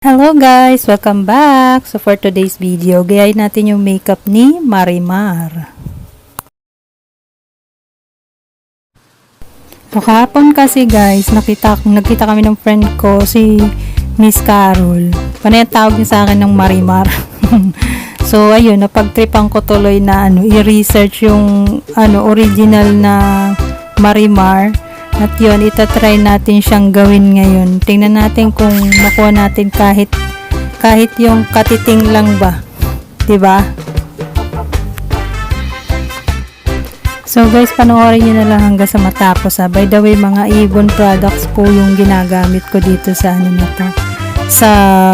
Hello guys! Welcome back! So for today's video, gayahin natin yung makeup ni Marimar. So kahapon kasi guys, nagkita kami ng friend ko, si Miss Carol. Panay ang tawag niya sa akin ng Marimar. So ayun, napagtripan ko tuloy na i-research yung original na Marimar. At yun, itatry natin siyang gawin ngayon. Tingnan natin kung makuha natin kahit yung katiting lang ba. 'Di ba? So guys, panoorin niyo na lang hanggang sa matapos ha. By the way, mga Avon products po yung ginagamit ko dito sa na to. Sa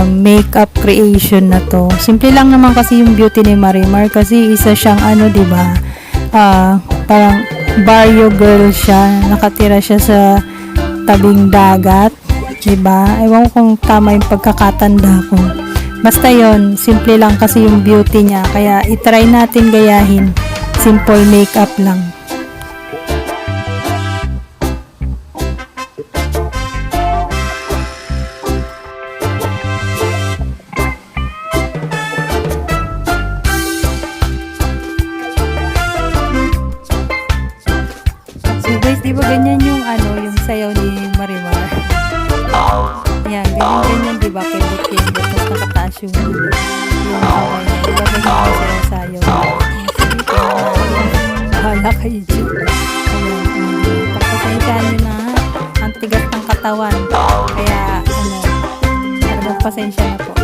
makeup creation na to. Simple lang naman kasi yung beauty ni Marimar kasi isa siyang 'di ba? Parang barrio girl siya, nakatira siya sa tabing dagat, diba? Ewan ko kung tama yung pagkakatanda ko. Basta yon, simple lang kasi yung beauty niya, kaya itry natin gayahin. Simple makeup lang. So guys, di ba ganyan yung yung sayaw ni Marimar? Yan, ganyan di ba? Kembot-kembot, tapos nakataas yung kamay niya. Di ba ganyan yung sayaw? Sige po, bahala kayo dyan. Pagpasensyahan nyo na, ang tigas ng katawan. Kaya, magpasensya na po.